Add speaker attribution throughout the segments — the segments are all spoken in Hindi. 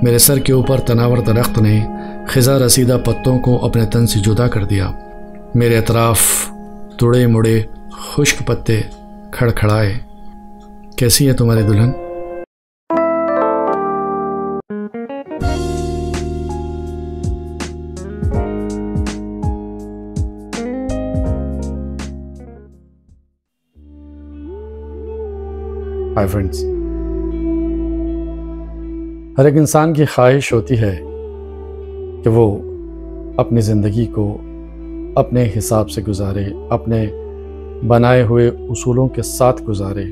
Speaker 1: मेरे सर के ऊपर तनावर दरख्त ने खिज़ा रसीदा पत्तों को अपने तन से जुदा कर दिया। मेरे अतराफ़ तुड़े मुड़े खुश्क पत्ते खड़खड़ाए। कैसी है तुम्हारी दुल्हन? हाय फ्रेंड्स, हर एक इंसान की ख्वाहिश होती है कि वो अपनी ज़िंदगी को अपने हिसाब से गुजारे, अपने बनाए हुए उसूलों के साथ गुजारे।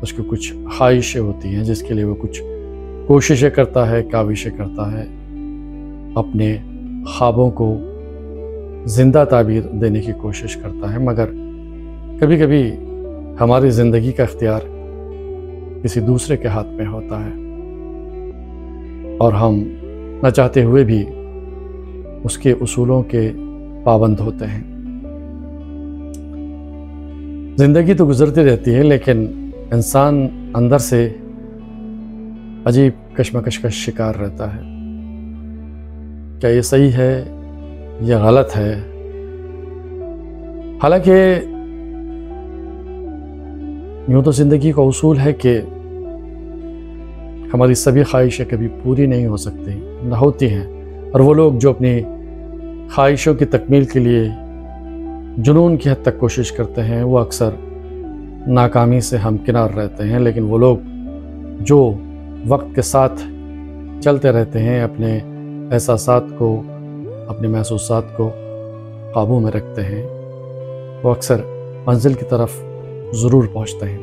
Speaker 1: उसको कुछ ख्वाहिशें होती हैं जिसके लिए वो कुछ कोशिशें करता है, काविशें करता है, अपने ख्वाबों को ज़िंदा ताबीर देने की कोशिश करता है। मगर कभी कभी हमारी ज़िंदगी का इख्तियार किसी दूसरे के हाथ में होता है और हम न चाहते हुए भी उसके उसूलों के पाबंद होते हैं। ज़िंदगी तो गुजरती रहती है, लेकिन इंसान अंदर से अजीब कश्मकश का शिकार रहता है। क्या ये सही है या गलत है? हालांकि यूँ तो ज़िंदगी का उसूल है कि हमारी सभी ख्वाहिशें कभी पूरी नहीं हो सकती, न होती हैं। और वो लोग जो अपनी ख्वाहिशों की तकमील के लिए जुनून की हद तक कोशिश करते हैं, वो अक्सर नाकामी से हमकिनार रहते हैं। लेकिन वो लोग जो वक्त के साथ चलते रहते हैं, अपने एहसासात को, अपने महसूसात को काबू में रखते हैं, वो अक्सर मंजिल की तरफ ज़रूर पहुंचते हैं।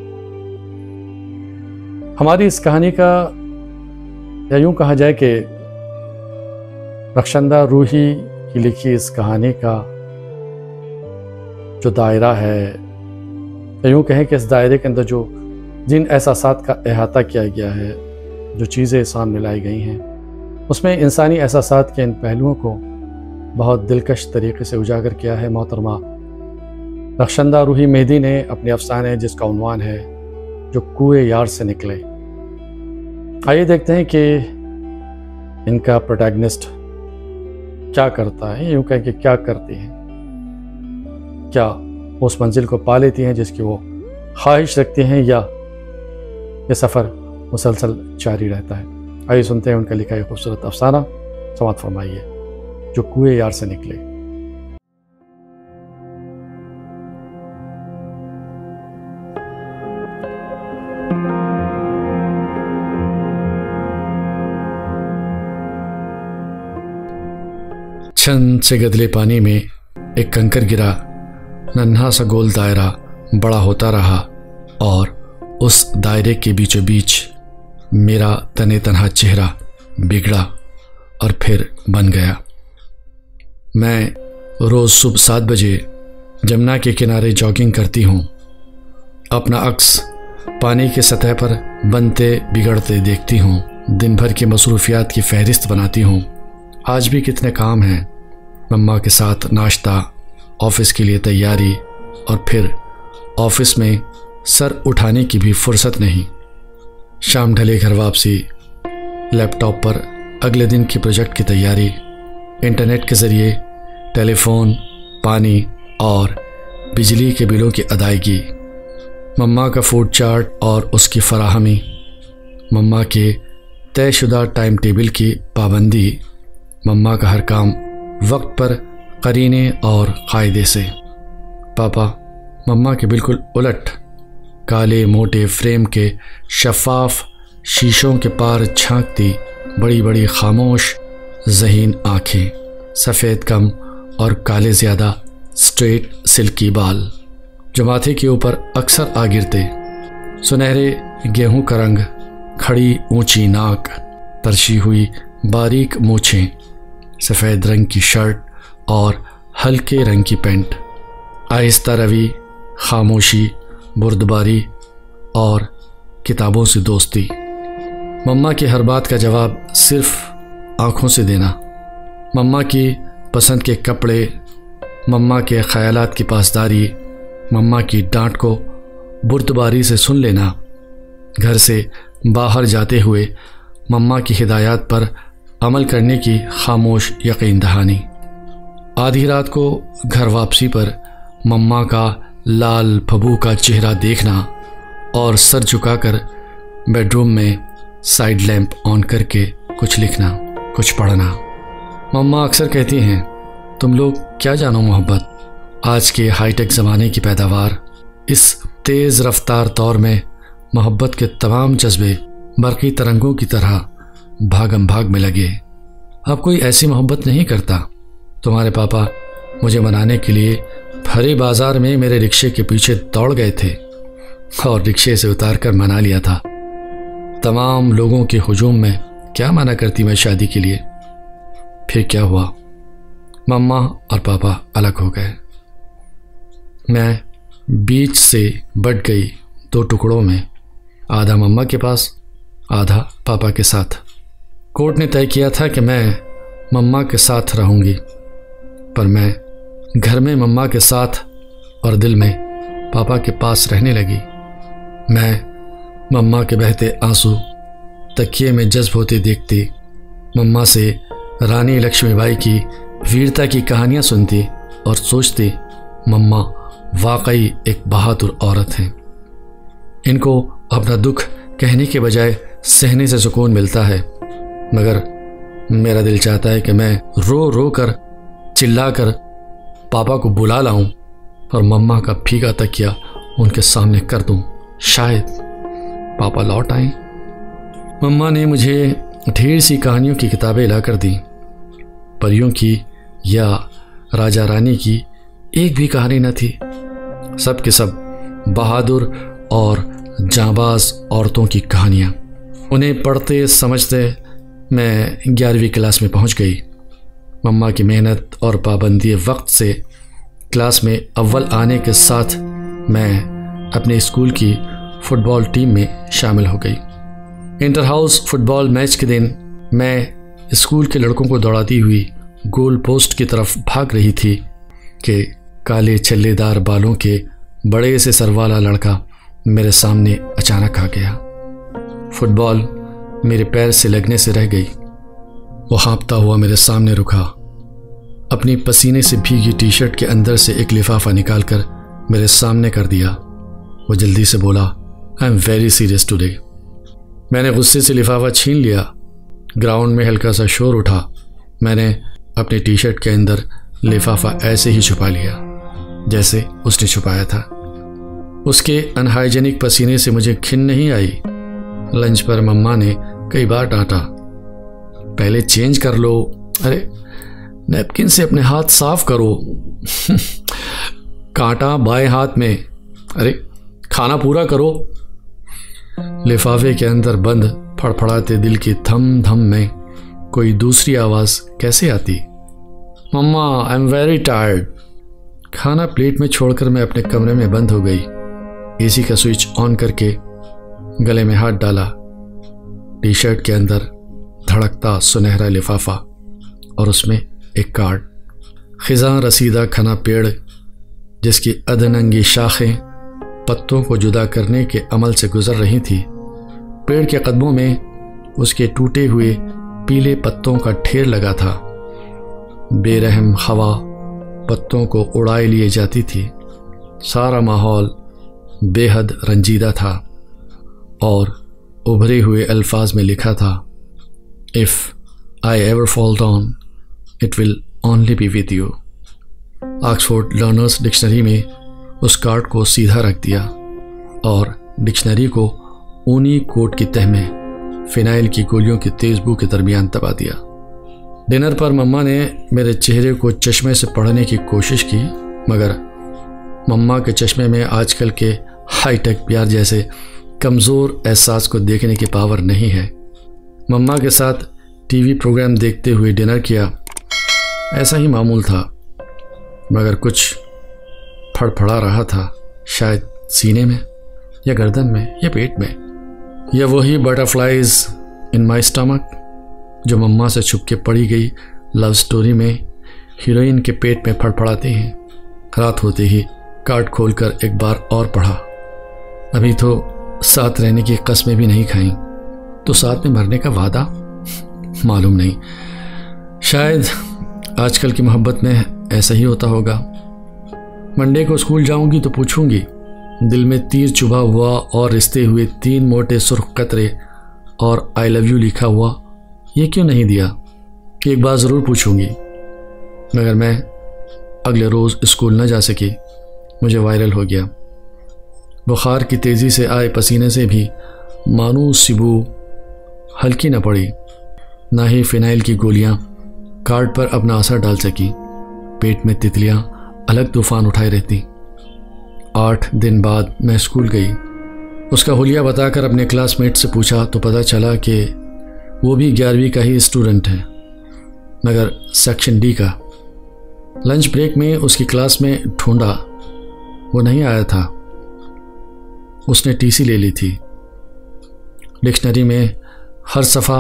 Speaker 1: हमारी इस कहानी का, या यूँ कहा जाए कि रखशंदा रूही की लिखी इस कहानी का जो दायरा है, या यूँ कहें कि इस दायरे के अंदर जो जिन एहसासात का अहाता किया गया है, जो चीज़ें सामने लाई गई हैं, उसमें इंसानी एहसासात के इन पहलुओं को बहुत दिलकश तरीके से उजागर किया है मोहतरमा रखशंदा रूही मेहदी ने अपने अफसाने, जिसका उन्वान है जो कुएं यार से निकले। आइए देखते हैं कि इनका प्रोटैगनिस्ट क्या करता है, यूँ कहें कि क्या करती हैं। क्या उस मंजिल को पा लेती हैं जिसकी वो ख्वाहिश रखती हैं, या ये सफ़र मुसलसल जारी रहता है? आइए सुनते हैं उनका लिखा एक खूबसूरत अफसाना। समाअत फरमाइए, जो कुएं यार से निकले। छन से गदले पानी में एक कंकर गिरा, नन्हा सा गोल दायरा बड़ा होता रहा और उस दायरे के बीचों बीच मेरा तने तनहा चेहरा बिगड़ा और फिर बन गया। मैं रोज़ सुबह 7 बजे जमुना के किनारे जॉगिंग करती हूँ। अपना अक्स पानी की सतह पर बनते बिगड़ते देखती हूँ। दिन भर की मसरूफियात की फहरिस्त बनाती हूँ। आज भी कितने काम हैं, मम्मा के साथ नाश्ता, ऑफ़िस के लिए तैयारी, और फिर ऑफ़िस में सर उठाने की भी फुर्सत नहीं। शाम ढले घर वापसी, लैपटॉप पर अगले दिन की प्रोजेक्ट की तैयारी, इंटरनेट के ज़रिए टेलीफोन, पानी और बिजली के बिलों की अदायगी, मम्मा का फूड चार्ट और उसकी फराहमी, मम्मा के तयशुदा टाइम टेबल की पाबंदी, मम्मा का हर काम वक्त पर, करीने और कायदे से। पापा मम्मा के बिल्कुल उलट, काले मोटे फ्रेम के शफाफ शीशों के पार झांकती बड़ी बड़ी खामोश ज़हीन आँखें, सफ़ेद कम और काले ज़्यादा स्ट्रेट सिल्की बाल जो माथे के ऊपर अक्सर आ गिरते, सुनहरे गेहूं का रंग, खड़ी ऊंची नाक, तरशी हुई बारीक मूछें, सफ़ेद रंग की शर्ट और हल्के रंग की पैंट, आहिस्ता रवि, खामोशी, बुर्दबारी और किताबों से दोस्ती। मम्मा की हर बात का जवाब सिर्फ आँखों से देना, मम्मा की पसंद के कपड़े, मम्मा के ख़यालात की पासदारी, मम्मा की डांट को बुर्दबारी से सुन लेना, घर से बाहर जाते हुए मम्मा की हिदायत पर अमल करने की खामोश यकीन दहानी। आधी रात को घर वापसी पर मम्मा का लाल फबू का चेहरा देखना और सर झुकाकर बेडरूम में साइड लैंप ऑन करके कुछ लिखना, कुछ पढ़ना। मम्मा अक्सर कहती हैं, तुम लोग क्या जानो मोहब्बत, आज के हाईटेक ज़माने की पैदावार। इस तेज़ रफ्तार दौर में मोहब्बत के तमाम जज्बे बरक़ी तरंगों की तरह भागम भाग में लगे। अब कोई ऐसी मोहब्बत नहीं करता। तुम्हारे पापा मुझे मनाने के लिए भरे बाज़ार में मेरे रिक्शे के पीछे दौड़ गए थे और रिक्शे से उतार कर मना लिया था। तमाम लोगों के हुजूम में क्या मना करती मैं शादी के लिए। फिर क्या हुआ, मम्मा और पापा अलग हो गए। मैं बीच से बट गई दो टुकड़ों में, आधा मम्मा के पास, आधा पापा के साथ। कोर्ट ने तय किया था कि मैं मम्मा के साथ रहूंगी, पर मैं घर में मम्मा के साथ और दिल में पापा के पास रहने लगी। मैं मम्मा के बहते आंसू तकिए में जज्ब होते देखती, मम्मा से रानी लक्ष्मीबाई की वीरता की कहानियाँ सुनती और सोचती, मम्मा वाकई एक बहादुर औरत हैं। इनको अपना दुख कहने के बजाय सहने से सुकून मिलता है, मगर मेरा दिल चाहता है कि मैं रो रो कर चिल्ला कर पापा को बुला लाऊं और मम्मा का भीगा तकिया उनके सामने कर दूं। शायद पापा लौट आए। मम्मा ने मुझे ढेर सी कहानियों की किताबें लाकर दी। परियों की या राजा रानी की एक भी कहानी न थी। सब के सब बहादुर और जांबाज औरतों की कहानियाँ। उन्हें पढ़ते समझते मैं 11वीं क्लास में पहुँच गई। मम्मा की मेहनत और पाबंदी वक्त से क्लास में अव्वल आने के साथ मैं अपने स्कूल की फुटबॉल टीम में शामिल हो गई। इंटर हाउस फुटबॉल मैच के दिन मैं स्कूल के लड़कों को दौड़ाती हुई गोल पोस्ट की तरफ भाग रही थी कि काले छल्लेदार बालों के बड़े से सर वाला लड़का मेरे सामने अचानक आ गया। फुटबॉल मेरे पैर से लगने से रह गई। वो हाँफता हुआ मेरे सामने रुका। अपनी पसीने से भीगी टी शर्ट के अंदर से एक लिफाफा निकालकर मेरे सामने कर दिया। वो जल्दी से बोला, I am very serious today. मैंने गुस्से से लिफाफा छीन लिया। ग्राउंड में हल्का सा शोर उठा। मैंने अपनी टी शर्ट के अंदर लिफाफा ऐसे ही छुपा लिया जैसे उसने छुपाया था। उसके अनहाइजेनिक पसीने से मुझे घिन नहीं आई। लंच पर मम्मा ने कई बार डांटा, पहले चेंज कर लो, अरे नैपकिन से अपने हाथ साफ करो, कांटा बाएं हाथ में, अरे खाना पूरा करो। लिफाफे के अंदर बंद फड़फड़ाते दिल की थम थम में कोई दूसरी आवाज़ कैसे आती, मम्मा आई एम वेरी टायर्ड। खाना प्लेट में छोड़कर मैं अपने कमरे में बंद हो गई। एसी का स्विच ऑन करके गले में हाथ डाला। टी शर्ट के अंदर धड़कता सुनहरा लिफाफा और उसमें एक कार्ड। खिज़ां रसीदा खना पेड़ जिसकी अधनंगी शाखें पत्तों को जुदा करने के अमल से गुजर रही थी। पेड़ के कदमों में उसके टूटे हुए पीले पत्तों का ढेर लगा था। बेरहम हवा पत्तों को उड़ाए लिए जाती थी। सारा माहौल बेहद रंजीदा था और उभरे हुए अल्फाज में लिखा था, if I ever fall down it will only be with you. Oxford learners dictionary में उस कार्ड को सीधा रख दिया और डिक्शनरी को ऊनी कोट की तह में फिनाइल की गोलियों की तेज बू के दरमियान दबा दिया। डिनर पर मम्मा ने मेरे चेहरे को चश्मे से पढ़ने की कोशिश की, मगर मम्मा के चश्मे में आजकल के हाईटेक प्यार जैसे कमज़ोर एहसास को देखने की पावर नहीं है। मम्मा के साथ टीवी प्रोग्राम देखते हुए डिनर किया, ऐसा ही मामूल था, मगर कुछ फड़फड़ा रहा था, शायद सीने में या गर्दन में या पेट में, या वही बटरफ्लाइज इन माई स्टमक जो मम्मा से छुप के पड़ी गई लव स्टोरी में हीरोइन के पेट में फड़फड़ाते हैं। रात होते ही कार्ड खोलकर एक बार और पढ़ा। अभी तो साथ रहने की कस्में भी नहीं खाई। तो साथ में मरने का वादा? मालूम नहीं, शायद आजकल की मोहब्बत में ऐसा ही होता होगा। मंडे को स्कूल जाऊंगी तो पूछूंगी, दिल में तीर चुभा हुआ और रिश्ते हुए 3 मोटे सुर्ख कतरे और आई लव यू लिखा हुआ ये क्यों नहीं दिया? एक बार ज़रूर पूछूंगी। मगर मैं अगले रोज़ स्कूल न जा सकी। मुझे वायरल हो गया। बुखार की तेज़ी से आए पसीने से भी मानूस सी बू हल्की न पड़ी, ना ही फिनाइल की गोलियां कार्ड पर अपना असर डाल सकी। पेट में तितलियां अलग तूफान उठाए रहती। 8 दिन बाद मैं स्कूल गई। उसका हुलिया बताकर अपने क्लासमेट से पूछा तो पता चला कि वो भी 11वीं का ही स्टूडेंट है, मगर सेक्शन डी का। लंच ब्रेक में उसकी क्लास में ढूंढा, वो नहीं आया था। उसने टीसी ले ली थी। डिक्शनरी में हर सफ़ा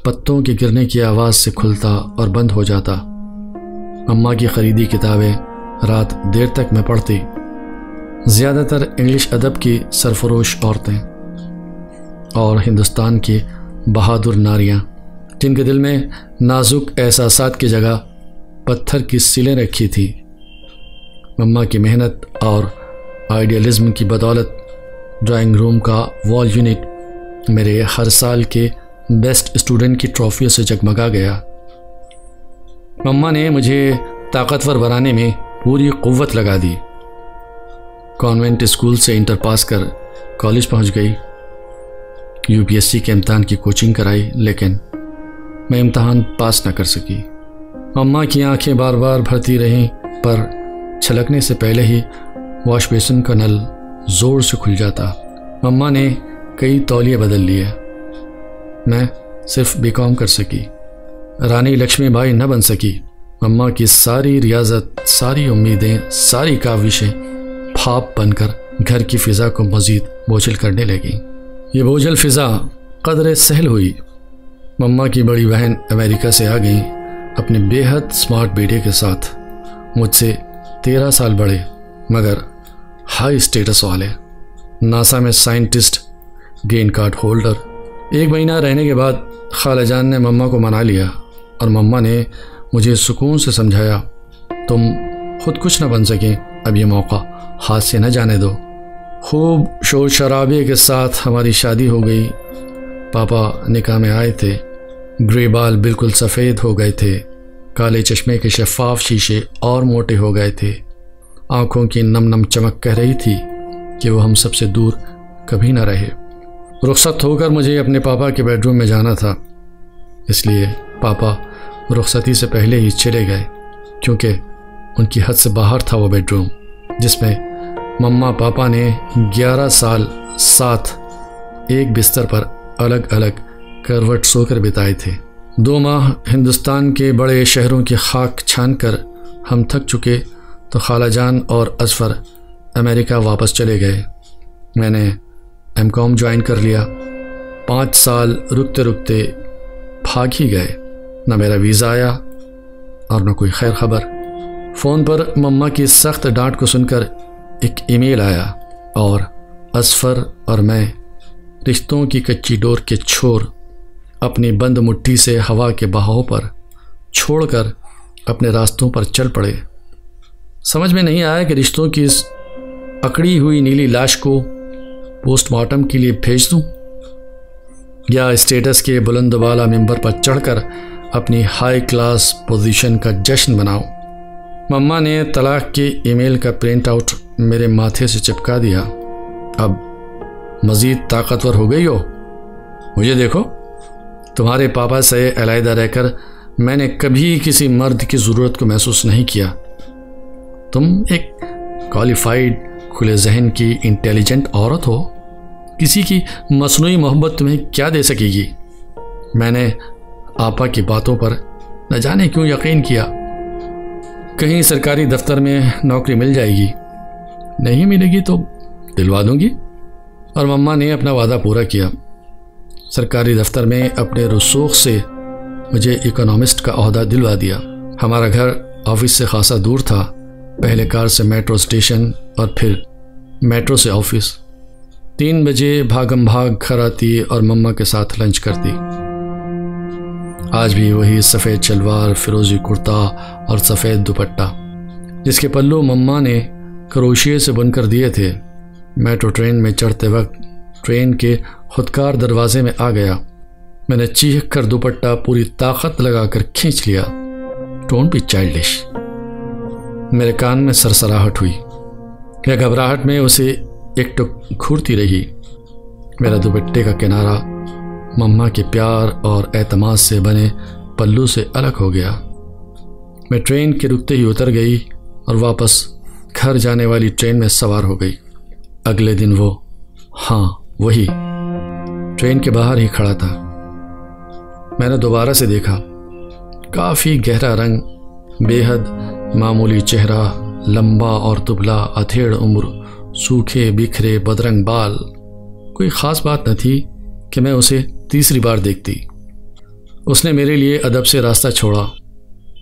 Speaker 1: पत्तों के गिरने की आवाज़ से खुलता और बंद हो जाता। अम्मा की ख़रीदी किताबें रात देर तक मैं पढ़ती। ज़्यादातर इंग्लिश अदब की सरफरोश औरतें और हिंदुस्तान की बहादुर नारियां, जिनके दिल में नाजुक एहसासात की जगह पत्थर की सिलें रखी थी। मम्मा की मेहनत और आइडियलिज्म की बदौलत ड्राइंग रूम का वॉल यूनिट मेरे हर साल के बेस्ट स्टूडेंट की ट्रॉफियों से जगमगा गया। मम्मा ने मुझे ताकतवर बनाने में पूरी कुव्वत लगा दी। कॉन्वेंट स्कूल से इंटर पास कर कॉलेज पहुंच गई। यूपीएससी के इम्तहान की कोचिंग कराई, लेकिन मैं इम्तहान पास न कर सकी। मम्मा की आंखें बार बार भरती रहीं, पर छलकने से पहले ही वॉश बेसिन का नल ज़ोर से खुल जाता। मम्मा ने कई तौलिए बदल लिए। मैं सिर्फ बीकॉम कर सकी। रानी लक्ष्मीबाई न बन सकी। मम्मा की सारी रियाजत, सारी उम्मीदें, सारी काविशें भाप बनकर घर की फ़िज़ा को मज़ीद बोझिल करने लगी। ये बोझल फ़िज़ा कदरे सहल हुई। मम्मा की बड़ी बहन अमेरिका से आ गई अपने बेहद स्मार्ट बेटे के साथ। मुझसे 13 साल बड़े, मगर हाई स्टेटस वाले। नासा में साइंटिस्ट, ग्रीन कार्ड होल्डर। 1 महीना रहने के बाद खालाजान ने मम्मा को मना लिया और मम्मा ने मुझे सुकून से समझाया, तुम खुद कुछ न बन सकें, अब ये मौका हाथ से न जाने दो। खूब शोर शराबे के साथ हमारी शादी हो गई। पापा निकाह में आए थे। ग्रे बाल बिल्कुल सफ़ेद हो गए थे। काले चश्मे के शफाफ शीशे और मोटे हो गए थे। आँखों की नम नम चमक कह रही थी कि वो हम सबसे दूर कभी न रहे। रुखसत होकर मुझे अपने पापा के बेडरूम में जाना था, इसलिए पापा रुखसती से पहले ही चले गए, क्योंकि उनकी हद से बाहर था वो बेडरूम, जिसमें मम्मा पापा ने 11 साल साथ एक बिस्तर पर अलग अलग करवट सोकर बिताए थे। 2 माह हिंदुस्तान के बड़े शहरों की खाक छानकर हम थक चुके तो खालाजान और अजफर अमेरिका वापस चले गए। मैंने एमकॉम ज्वाइन कर लिया। 5 साल रुकते रुकते भाग ही गए। न मेरा वीज़ा आया और न कोई खैर खबर। फ़ोन पर मम्मा की सख्त डांट को सुनकर एक ईमेल आया और अजफर और मैं रिश्तों की कच्ची डोर के छोर अपनी बंद मुट्ठी से हवा के बहाव पर छोड़कर अपने रास्तों पर चल पड़े। समझ में नहीं आया कि रिश्तों की इस अकड़ी हुई नीली लाश को पोस्टमार्टम के लिए भेज दूं या स्टेटस के बुलंदबाला मिंबर पर चढ़कर अपनी हाई क्लास पोजीशन का जश्न मनाऊं। मम्मा ने तलाक के ईमेल का प्रिंट आउट मेरे माथे से चिपका दिया। अब मज़ीद ताकतवर हो गई हो, मुझे देखो। तुम्हारे पापा से अलहदा रहकर मैंने कभी किसी मर्द की ज़रूरत को महसूस नहीं किया। तुम एक क्वालिफाइड, खुले जहन की इंटेलिजेंट औरत हो। किसी की मसनूई मोहब्बत तुम्हें क्या दे सकेगी? मैंने आपा की बातों पर न जाने क्यों यकीन किया। कहीं सरकारी दफ्तर में नौकरी मिल जाएगी, नहीं मिलेगी तो दिलवा दूंगी। और मम्मा ने अपना वादा पूरा किया। सरकारी दफ्तर में अपने रसूख से मुझे इकोनॉमिस्ट का ओहदा दिलवा दिया। हमारा घर ऑफिस से खासा दूर था। पहले कार से मेट्रो स्टेशन और फिर मेट्रो से ऑफिस। 3 बजे भागम भाग घर आती और मम्मा के साथ लंच करती। आज भी वही सफ़ेद शलवार, फिरोजी कुर्ता और सफ़ेद दुपट्टा, जिसके पल्लू मम्मा ने क्रोशिये से बुनकर दिए थे। मेट्रो ट्रेन में चढ़ते वक्त ट्रेन के खुदकार दरवाजे में आ गया। मैंने चीख कर दुपट्टा पूरी ताकत लगाकर खींच लिया। Don't be childish. मेरे कान में सरसराहट हुई। यह घबराहट में उसे एकटुक घूरती रही। मेरा दुपट्टे का किनारा मम्मा के प्यार और एतमाद से बने पल्लू से अलग हो गया। मैं ट्रेन के रुकते ही उतर गई और वापस घर जाने वाली ट्रेन में सवार हो गई। अगले दिन वो, हाँ वही, ट्रेन के बाहर ही खड़ा था। मैंने दोबारा से देखा। काफ़ी गहरा रंग, बेहद मामूली चेहरा, लंबा और दुबला, अधेड़ उम्र, सूखे बिखरे बदरंग बाल। कोई ख़ास बात न थी कि मैं उसे तीसरी बार देखती। उसने मेरे लिए अदब से रास्ता छोड़ा।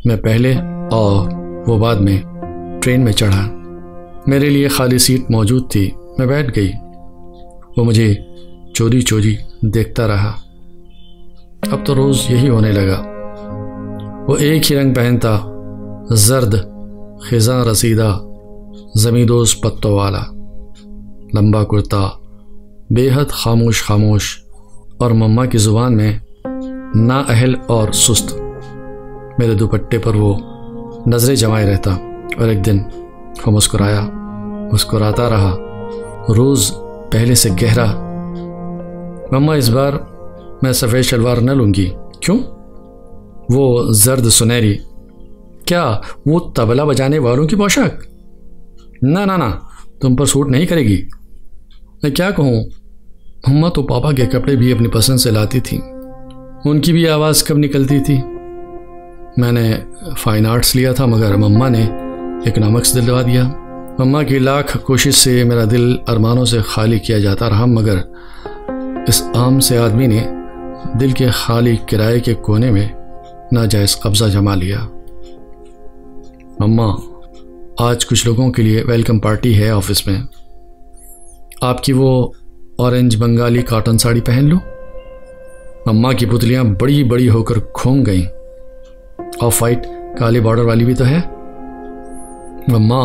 Speaker 1: मैं पहले और वो बाद में ट्रेन में चढ़ा। मेरे लिए खाली सीट मौजूद थी। मैं बैठ गई। वो मुझे चोरी चोरी देखता रहा। अब तो रोज़ यही होने लगा। वो एक ही रंग पहनता, जर्द खिज़ा रसीदा ज़मींदोज़ पत्तों वाला, लंबा कुर्ता, बेहद खामोश खामोश, और मम्मा की ज़ुबान में नाअहल और सुस्त। मेरे दुपट्टे पर वो नज़रें जमाए रहता। और एक दिन वो मुस्कुराता रहा, रोज़ पहले से गहरा। मम्मा, इस बार मैं सफ़ेद शलवार न लूँगी। क्यों? वो जर्द सुनहरी, क्या वो तबला बजाने वालों की पोशाक? ना ना ना, तुम पर सूट नहीं करेगी। मैं क्या कहूँ, मम्मा तो पापा के कपड़े भी अपनी पसंद से लाती थी। उनकी भी आवाज़ कब निकलती थी। मैंने फ़ाइन आर्ट्स लिया था, मगर मम्मा ने इकनॉमिक्स दिलवा दिया। मम्मा की लाख कोशिश से मेरा दिल अरमानों से खाली किया जाता रहा, मगर इस आम से आदमी ने दिल के खाली किराए के कोने में नाजायज़ कब्ज़ा जमा लिया। मम्मा, आज कुछ लोगों के लिए वेलकम पार्टी है ऑफिस में। आपकी वो ऑरेंज बंगाली कॉटन साड़ी पहन लो। मम्मा की पुतलियाँ बड़ी बड़ी होकर घूम गईं। ऑफ वाइट काले बॉर्डर वाली भी तो है। मम्मा,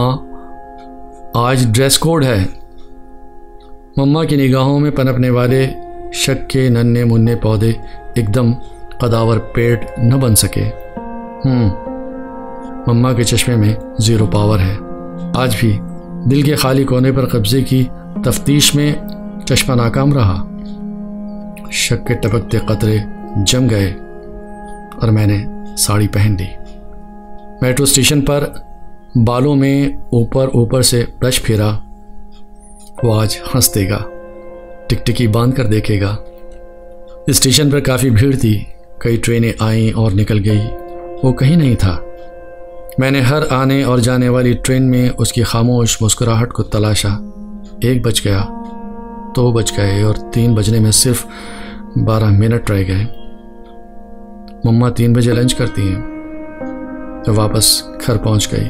Speaker 1: आज ड्रेस कोड है। मम्मा की निगाहों में पनपने वाले शक के नन्हे मुन्ने पौधे एकदम कदावर पेड़ न बन सके। मम्मा के चश्मे में ज़ीरो पावर है। आज भी दिल के खाली कोने पर कब्जे की तफ्तीश में चश्मा नाकाम रहा। शक के टपकते कतरे जम गए और मैंने साड़ी पहन ली। मेट्रो स्टेशन पर बालों में ऊपर से ब्रश फेरा। वो आज हंस देगा, टिकटिकी बांध कर देखेगा। स्टेशन पर काफ़ी भीड़ थी। कई ट्रेनें आईं और निकल गई। वो कहीं नहीं था। मैंने हर आने और जाने वाली ट्रेन में उसकी खामोश मुस्कुराहट को तलाशा। 1 बज गया, 2 बज गए और 3 बजने में सिर्फ 12 मिनट रह गए। मम्मा 3 बजे लंच करती हैं। तो वापस घर पहुंच गई।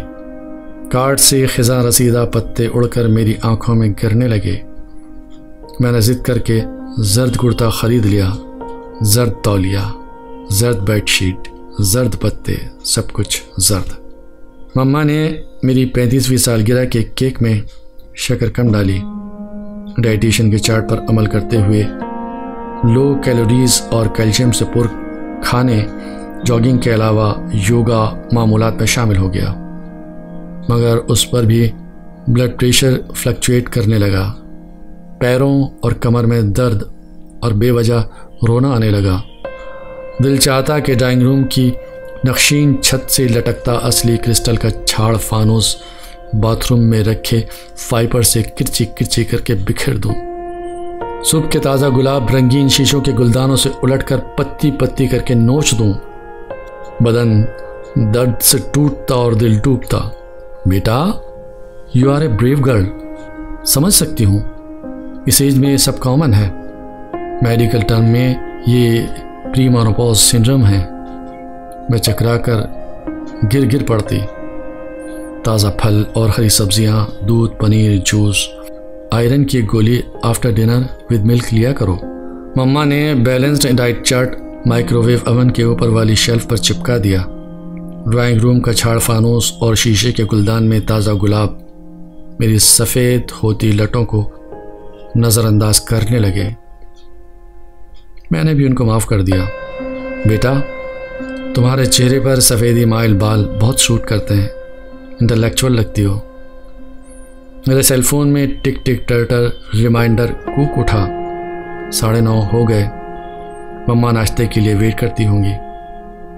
Speaker 1: कार्ड से खिज़ा रसीदा पत्ते उड़कर मेरी आंखों में गिरने लगे। मैंने जिद करके जर्द कुर्ता ख़रीद लिया। जर्द तौलिया, जर्द बेडशीट, जर्द पत्ते, सब कुछ जर्द। मम्मा ने मेरी 35वीं सालगिरह के केक में शक्कर कम डाली। डाइटिशियन के चार्ट पर अमल करते हुए लो कैलोरीज और कैल्शियम से पुर खाने, जॉगिंग के अलावा योगा मामूलात में शामिल हो गया। मगर उस पर भी ब्लड प्रेशर फ्लक्चुएट करने लगा। पैरों और कमर में दर्द और बेवजह रोना आने लगा। दिल चाहता कि ड्राइंग रूम की नक्शीन छत से लटकता असली क्रिस्टल का छाड़ फानूस बाथरूम में रखे फाइबर से किरची किरची करके बिखेर दूं। सुबह के ताज़ा गुलाब रंगीन शीशों के गुलदानों से उलटकर पत्ती पत्ती करके नोच दूं। बदन दर्द से टूटता और दिल डूबता। बेटा, you are a brave girl. समझ सकती हूँ, इस एज में सब कॉमन है। मेडिकल टर्म में ये प्रीमेनोपॉज सिंड्रोम है। मैं चकरा कर गिर पड़ती। ताज़ा फल और हरी सब्जियाँ, दूध, पनीर, जूस आयरन की एक गोली आफ्टर डिनर विद मिल्क लिया करो। मम्मा ने balanced diet chart microwave oven के ऊपर वाली शेल्फ पर चिपका दिया। ड्राइंग रूम का छाड़ फानूस और शीशे के गुलदान में ताज़ा गुलाब मेरी सफ़ेद होती लटों को नज़रअंदाज करने लगे। मैंने भी उनको माफ़ कर दिया। बेटा, तुम्हारे चेहरे पर सफ़ेदी माइल बाल बहुत सूट करते हैं, इंटेलेक्चुअल लगती हो। मेरे सेलफोन में टिक टिक टर्टर रिमाइंडर कूक उठा। 9:30 हो गए। मम्मा नाश्ते के लिए वेट करती होंगी।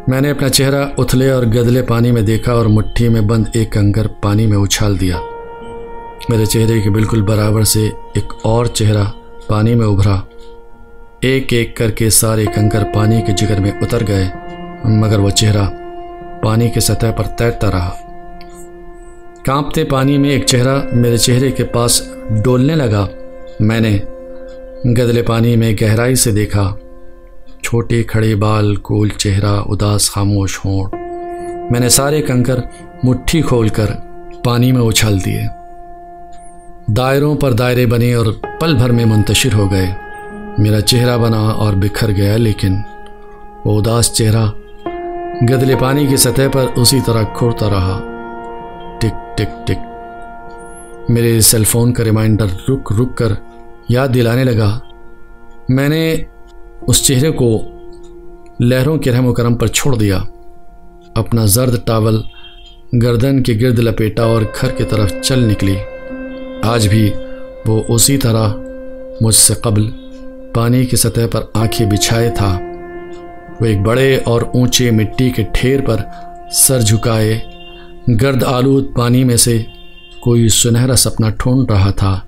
Speaker 1: मैंने अपना चेहरा उथले और गदले पानी में देखा और मुट्ठी में बंद एक कंकर पानी में उछाल दिया। मेरे चेहरे के बिल्कुल बराबर से एक और चेहरा पानी में उभरा। एक एक करके सारे कंकर पानी के जिगर में उतर गए, मगर वह चेहरा पानी की सतह पर तैरता रहा। कांपते पानी में एक चेहरा मेरे चेहरे के पास डोलने लगा। मैंने गदले पानी में गहराई से देखा। छोटे खड़े बाल, गोल चेहरा, उदास खामोश होंठ। मैंने सारे कंकर मुट्ठी खोलकर पानी में उछाल दिए। दायरों पर दायरे बने और पल भर में मुंतशिर हो गए। मेरा चेहरा बना और बिखर गया, लेकिन वो उदास चेहरा गदले पानी की सतह पर उसी तरह खुरता रहा। टिक टिक टिक। मेरे सेलफोन का रिमाइंडर रुक रुक कर याद दिलाने लगा। मैंने उस चेहरे को लहरों के रहमो करम पर छोड़ दिया। अपना जर्द टावल गर्दन के गिर्द लपेटा और घर की तरफ चल निकली। आज भी वो उसी तरह मुझसे कबल पानी की सतह पर आंखें बिछाए था। वो एक बड़े और ऊंचे मिट्टी के ढेर पर सर झुकाए गर्द आलूद पानी में से कोई सुनहरा सपना ढूंढ रहा था।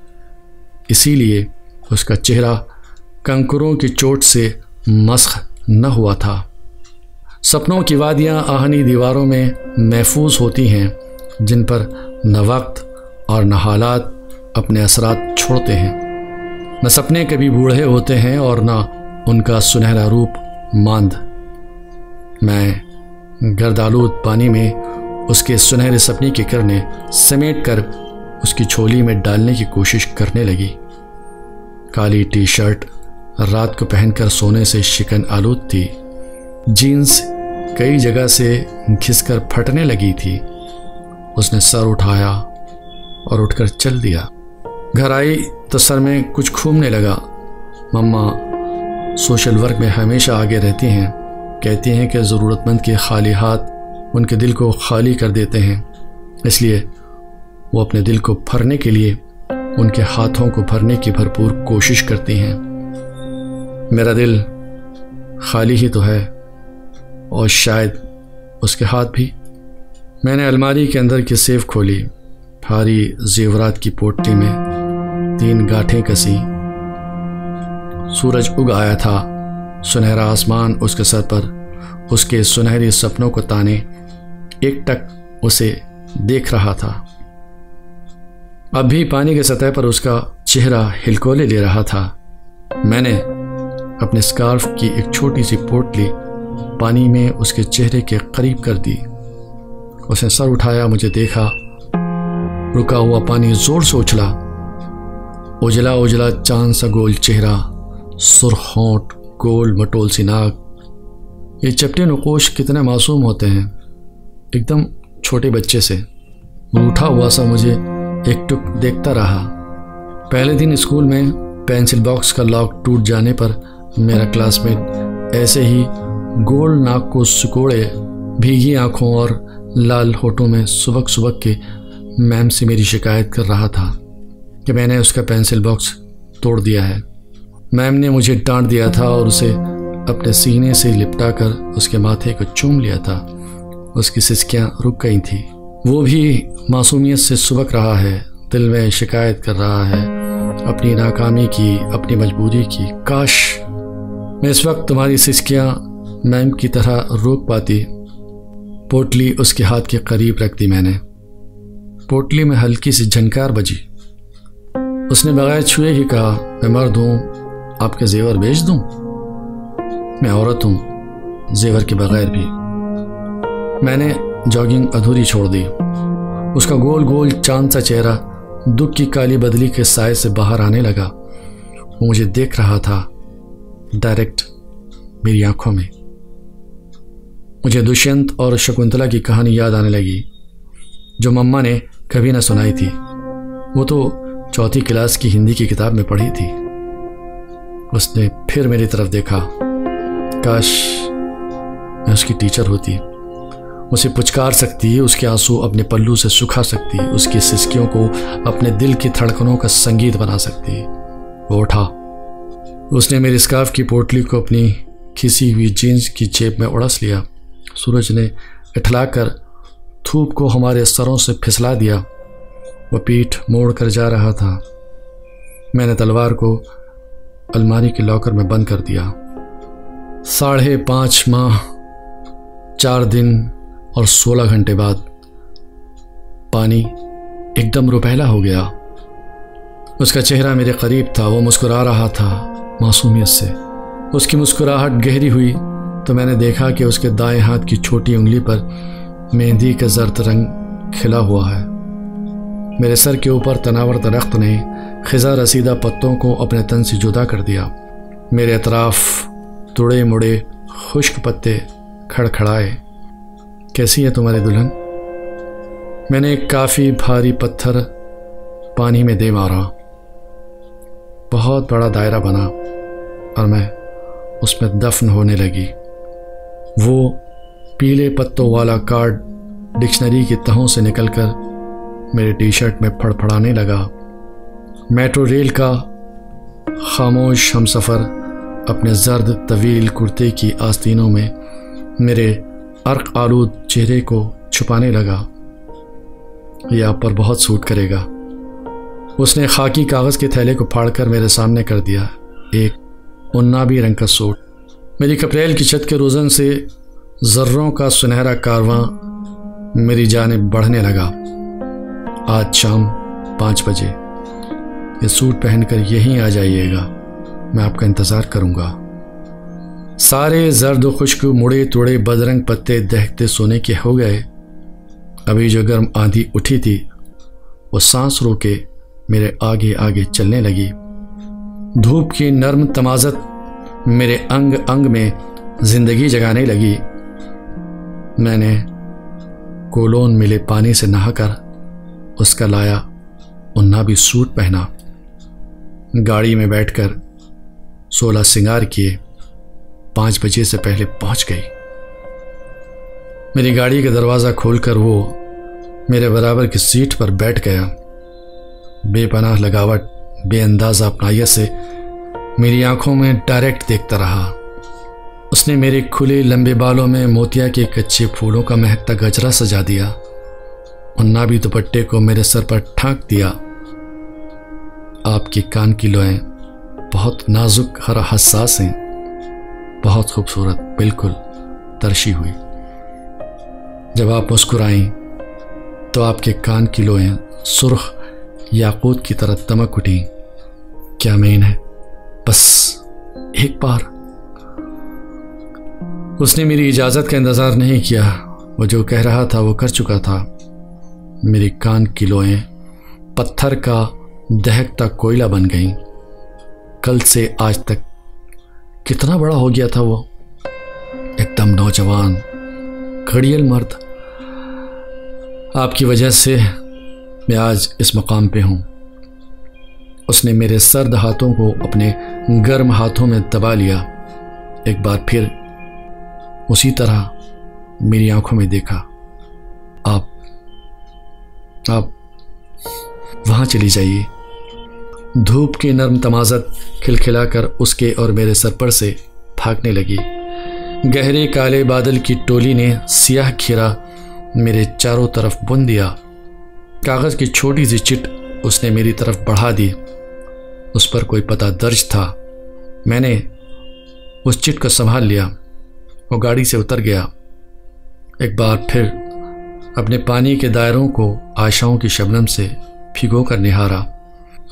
Speaker 1: इसीलिए उसका चेहरा कंकरों की चोट से मस्ख न हुआ था। सपनों की वादियाँ आहनी दीवारों में महफूज होती हैं, जिन पर न वक्त और न हालात अपने असरात छोड़ते हैं। न सपने कभी बूढ़े होते हैं और न उनका सुनहरा रूप मांद। मैं गर्दालूद पानी में उसके सुनहरे सपने की किरणें समेट कर उसकी झोली में डालने की कोशिश करने लगी। काली टी शर्ट रात को पहनकर सोने से शिकन आलूद थी। जीन्स कई जगह से घिसकर फटने लगी थी। उसने सर उठाया और उठकर चल दिया। घर आई तो सर में कुछ घूमने लगा। मम्मा सोशल वर्क में हमेशा आगे रहती हैं। कहती हैं कि ज़रूरतमंद के खाली हाथ उनके दिल को खाली कर देते हैं, इसलिए वो अपने दिल को भरने के लिए उनके हाथों को भरने की भरपूर कोशिश करती हैं। मेरा दिल खाली ही तो है और शायद उसके हाथ भी। मैंने अलमारी के अंदर की सेफ खोली। भारी जेवरात की पोटली में 3 गांठें कसी। सूरज उग आया था। सुनहरा आसमान उसके सर पर उसके सुनहरे सपनों को ताने एकटक उसे देख रहा था। अब भी पानी की सतह पर उसका चेहरा हिलकोले ले रहा था। मैंने अपने स्कार्फ की एक छोटी सी पोटली पानी में उसके चेहरे के करीब कर दी। उसने सर उठाया, मुझे देखा। रुका हुआ पानी जोर से उछला। उजला उजला चांद सा गोल चेहरा, सुर्ख होंठ, गोल मटोल सी नाक। ये चपटे नकोश कितने मासूम होते हैं, एकदम छोटे बच्चे से। रूठा हुआ सा मुझे एकटुक देखता रहा। पहले दिन स्कूल में पेंसिल बॉक्स का लॉक टूट जाने पर मेरा क्लासमेट ऐसे ही गोल नाक को सिकोड़े, भीगी आंखों और लाल होठों में सुबक सुबक के मैम से मेरी शिकायत कर रहा था कि मैंने उसका पेंसिल बॉक्स तोड़ दिया है। मैम ने मुझे डांट दिया था और उसे अपने सीने से लिपटा कर उसके माथे को चूम लिया था। उसकी सिसकियां रुक गई थी। वो भी मासूमियत से सुबक रहा है, दिल में शिकायत कर रहा है अपनी नाकामी की, अपनी मजबूरी की। काश मैं इस वक्त तुम्हारी सिसकियां मैम की तरह रोक पाती। पोटली उसके हाथ के करीब रख दी मैंने। पोटली में हल्की सी झनकार बजी। उसने बगैर छुए ही कहा, मैं मर्द हूँ, आपके जेवर बेच दूँ? मैं औरत हूँ, जेवर के बगैर भी। मैंने जॉगिंग अधूरी छोड़ दी। उसका गोल गोल चांद सा चेहरा दुख की काली बदली के साए से बाहर आने लगा। वो मुझे देख रहा था डायरेक्ट मेरी आंखों में। मुझे दुष्यंत और शकुंतला की कहानी याद आने लगी जो मम्मा ने कभी ना सुनाई थी। वो तो चौथी क्लास की हिंदी की किताब में पढ़ी थी। उसने फिर मेरी तरफ देखा। काश मैं उसकी टीचर होती, उसे पुचकार सकती, उसके आंसू अपने पल्लू से सुखा सकती, उसकी सिसकियों को अपने दिल की धड़कनों का संगीत बना सकती। वो उठा, उसने मेरी स्कार्फ की पोटली को अपनी खिसी हुई जीन्स की जेब में उड़स लिया। सूरज ने इठलाकर धूप को हमारे सरों से फिसला दिया। वह पीठ मोड़ कर जा रहा था। मैंने तलवार को अलमारी के लॉकर में बंद कर दिया। 5.5 माह 4 दिन और 16 घंटे बाद पानी एकदम रुपहला हो गया। उसका चेहरा मेरे करीब था। वो मुस्कुरा रहा था मासूमियत से। उसकी मुस्कुराहट गहरी हुई तो मैंने देखा कि उसके दाएं हाथ की छोटी उंगली पर मेहंदी का जर्द रंग खिला हुआ है। मेरे सर के ऊपर तनावर दरख्त ने खिजा रसीदा पत्तों को अपने तन से जुदा कर दिया। मेरे अतराफ तुड़े मुड़े खुश्क पत्ते खड़खड़ाए। कैसी है तुम्हारी दुल्हन? मैंने एक काफ़ी भारी पत्थर पानी में दे मारा। बहुत बड़ा दायरा बना और मैं उसमें दफन होने लगी। वो पीले पत्तों वाला कार्ड डिक्शनरी की तहों से निकलकर मेरे टी शर्ट में फड़फड़ाने लगा। मेट्रो रेल का खामोश हमसफ़र अपने जर्द तवील कुर्ते की आस्तीनों में मेरे अर्क आलूद चेहरे को छुपाने लगा। यह आप पर बहुत सूट करेगा। उसने खाकी कागज़ के थैले को फाड़कर मेरे सामने कर दिया। एक उन्नाबी रंग का सूट। मेरी कपरेल की छत के रोज़न से ज़र्रों का सुनहरा कारवां मेरी जानिब बढ़ने लगा। आज शाम 5 बजे ये सूट पहनकर यहीं आ जाइएगा। मैं आपका इंतज़ार करूँगा। सारे जर्द खुश्क मुड़े तुड़े बदरंग पत्ते दहकते सोने के हो गए। अभी जो गर्म आंधी उठी थी वो सांस रोके मेरे आगे आगे चलने लगी। धूप की नर्म तमाज़त मेरे अंग अंग में जिंदगी जगाने लगी। मैंने कोलोन मिले पानी से नहाकर उसका लाया उन्नाबी सूट पहना। गाड़ी में बैठकर 16 सिंगार किए 5 बजे से पहले पहुंच गई। मेरी गाड़ी का दरवाज़ा खोलकर वो मेरे बराबर की सीट पर बैठ गया। बेपनाह लगावट बेअंदाज़ा अपनायत से मेरी आंखों में डायरेक्ट देखता रहा। उसने मेरे खुले लंबे बालों में मोतिया के कच्चे फूलों का महकता गजरा सजा दिया। उन्नाबी दुपट्टे को मेरे सर पर ठांक दिया। आपके कान की लोएं बहुत नाजुक और हसास हैं, बहुत खूबसूरत, बिल्कुल तरशी हुई। जब आप मुस्कुराएं तो आपके कान की लोएं सुर्ख याकूत की तरह दमक उठी। क्या मेन है? बस एक बार। उसने मेरी इजाज़त का इंतज़ार नहीं किया। वो जो कह रहा था वो कर चुका था। मेरी कान की लोएं पत्थर का दहकता कोयला बन गईं। कल से आज तक कितना बड़ा हो गया था वो, एकदम नौजवान घड़ियल मर्द। आपकी वजह से मैं आज इस मकाम पे हूँ। उसने मेरे सर्द हाथों को अपने गर्म हाथों में दबा लिया। एक बार फिर उसी तरह मेरी आंखों में देखा। आप वहाँ चली जाइए। धूप की नर्म तमाज़त खिलखिलाकर उसके और मेरे सर पर से भागने लगी। गहरे काले बादल की टोली ने सियाह घेरा मेरे चारों तरफ बुन दिया। कागज़ की छोटी सी चिट उसने मेरी तरफ बढ़ा दी। उस पर कोई पता दर्ज था। मैंने उस चिट को संभाल लिया। वो गाड़ी से उतर गया। एक बार फिर अपने पानी के दायरों को आशाओं की शबनम से भिगो कर निहारा।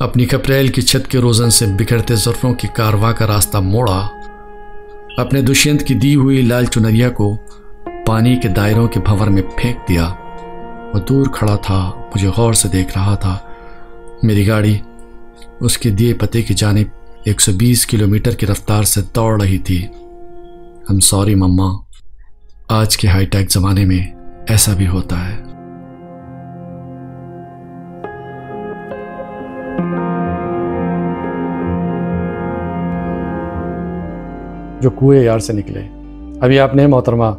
Speaker 1: अपनी कपरेल की छत के रोज़न से बिखरते ज़र्रों की कारवां का रास्ता मोड़ा। अपने दुष्यंत की दी हुई लाल चुनरिया को पानी के दायरों के भंवर में फेंक दिया। वो दूर खड़ा था, मुझे गौर से देख रहा था। मेरी गाड़ी उसके दिए पते की जानिब 120 किलोमीटर की रफ्तार से दौड़ रही थी। I'm sorry मम्मा, आज के हाईटेक ज़माने में ऐसा भी होता है। जो कुएं यार से निकले। अभी आपने मोहतरमा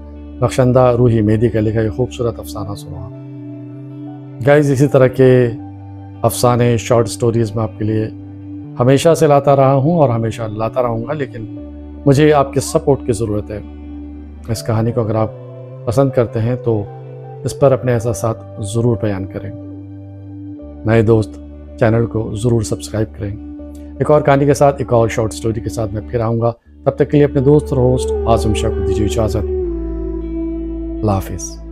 Speaker 1: बख्शंदा रूही मेहदी का लिखा एक खूबसूरत अफसाना सुना। गाइस, इसी तरह के अफसाने, शॉर्ट स्टोरीज़ मैं आपके लिए हमेशा से लाता रहा हूँ और हमेशा लाता रहूँगा, लेकिन मुझे आपके सपोर्ट की ज़रूरत है। इस कहानी को अगर आप पसंद करते हैं तो इस पर अपने एहसासात ज़रूर बयान करें। नए दोस्त चैनल को ज़रूर सब्सक्राइब करें। एक और कहानी के साथ, एक और शॉर्ट स्टोरी के साथ मैं फिर आऊँगा। तब तक के लिए अपने दोस्त और होस्ट आज़म शाह को दीजिए इजाज़त। अल्लाह हाफ़िज़।